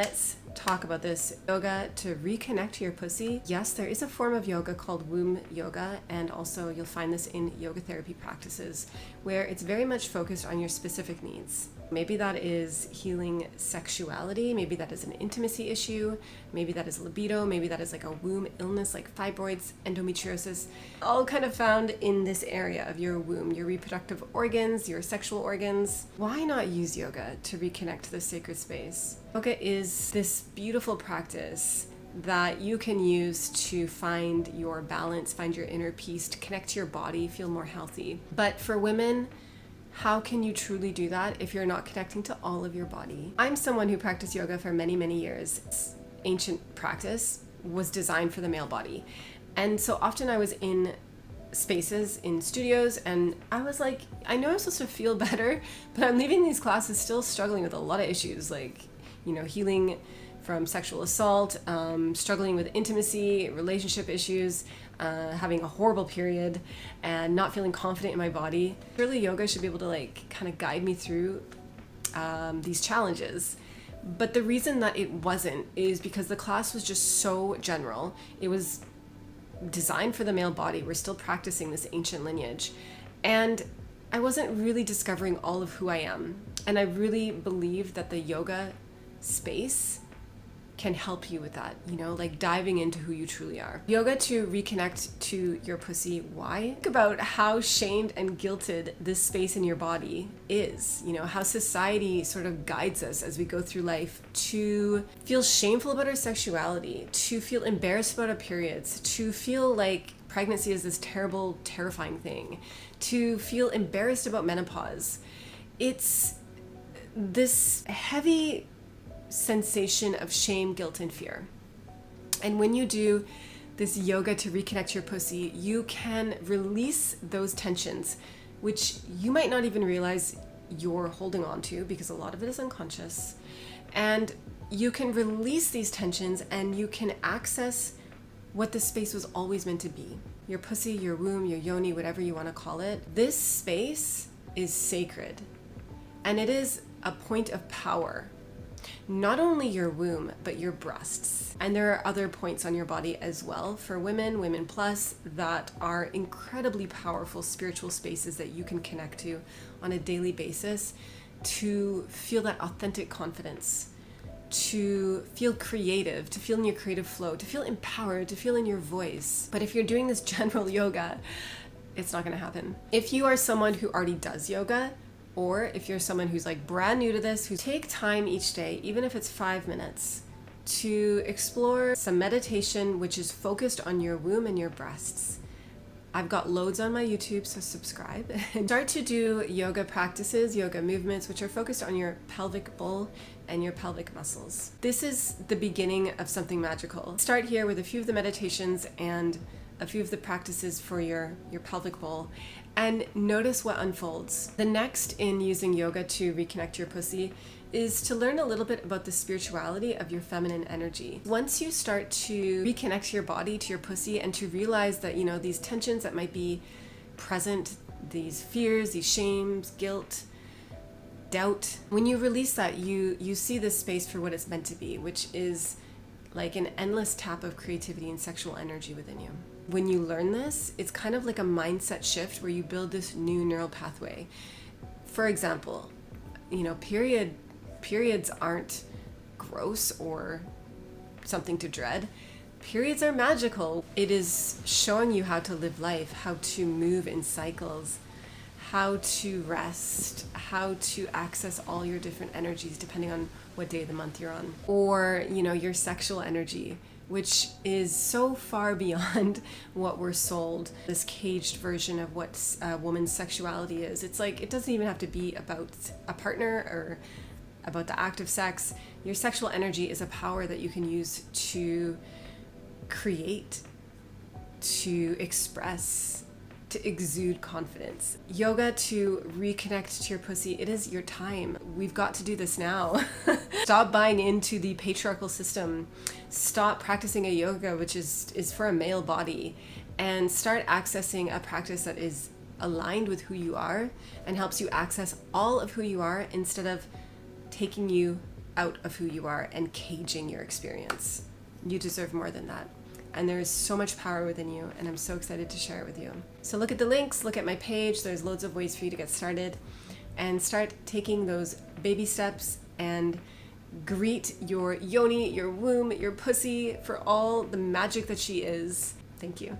Let's talk about this. Yoga to reconnect your pussy. Yes, there is a form of yoga called womb yoga, and also you'll find this in yoga therapy practices where it's very much focused on your specific needs. Maybe that is healing sexuality, maybe that is an intimacy issue, maybe that is libido, maybe that is like a womb illness like fibroids, endometriosis, all kind of found in this area of your womb, your reproductive organs, your sexual organs. Why not use yoga to reconnect to this sacred space? Yoga is this beautiful practice that you can use to find your balance, find your inner peace, to connect to your body, feel more healthy. But for women, how can you truly do that if you're not connecting to all of your body? I'm someone who practiced yoga for many, many years. It's ancient practice was designed for the male body. And so often I was in spaces, in studios, and I was like, I know I'm supposed to feel better, but I'm leaving these classes still struggling with a lot of issues, like, healing from sexual assault, struggling with intimacy, relationship issues, having a horrible period, and not feeling confident in my body. Surely yoga should be able to kind of guide me through these challenges. But the reason that it wasn't is because the class was just so general. It was designed for the male body. We're still practicing this ancient lineage. And I wasn't really discovering all of who I am. And I really believe that the yoga space can help you with that, like diving into who you truly are. Yoga to reconnect to your pussy. Why? Think about how shamed and guilted this space in your body is, how society sort of guides us as we go through life to feel shameful about our sexuality, to feel embarrassed about our periods, to feel like pregnancy is this terrible, terrifying thing, to feel embarrassed about menopause. It's this heavy sensation of shame, guilt, and fear. And when you do this yoga to reconnect your pussy, you can release those tensions, which you might not even realize you're holding on to because a lot of it is unconscious. And you can release these tensions and you can access what the space was always meant to be. Your pussy, your womb, your yoni, whatever you want to call it. This space is sacred. And it is a point of power. Not only your womb, but your breasts. And there are other points on your body as well for women, women plus, that are incredibly powerful spiritual spaces that you can connect to on a daily basis to feel that authentic confidence, to feel creative, to feel in your creative flow, to feel empowered, to feel in your voice. But if you're doing this general yoga, it's not going to happen. If you are someone who already does yoga, or if you're someone who's brand new to this, who take time each day, even if it's 5 minutes, to explore some meditation which is focused on your womb and your breasts. I've got loads on my YouTube, so subscribe. And start to do yoga practices, yoga movements, which are focused on your pelvic bowl and your pelvic muscles. This is the beginning of something magical. Start here with a few of the meditations and a few of the practices for your pelvic bowl, and notice what unfolds. The next in using yoga to reconnect your pussy is to learn a little bit about the spirituality of your feminine energy. Once you start to reconnect your body to your pussy and to realize that, these tensions that might be present, these fears, these shames, guilt, doubt, when you release that, you see this space for what it's meant to be, which is like an endless tap of creativity and sexual energy within you. When you learn this, it's kind of like a mindset shift where you build this new neural pathway. For example, periods aren't gross or something to dread. Periods are magical. It is showing you how to live life, how to move in cycles, how to rest, how to access all your different energies depending on what day of the month you're on. Or, your sexual energy, which is so far beyond what we're sold, this caged version of what a woman's sexuality is. It's like, it doesn't even have to be about a partner or about the act of sex. Your sexual energy is a power that you can use to create, to express, to exude confidence. Yoga to reconnect to your pussy. It is your time. We've got to do this now. Stop buying into the patriarchal system. Stop practicing a yoga which is for a male body, and start accessing a practice that is aligned with who you are and helps you access all of who you are instead of taking you out of who you are and caging your experience. You deserve more than that. And there is so much power within you, and I'm so excited to share it with you. So look at the links, look at my page. There's loads of ways for you to get started and start taking those baby steps and greet your yoni, your womb, your pussy for all the magic that she is. Thank you.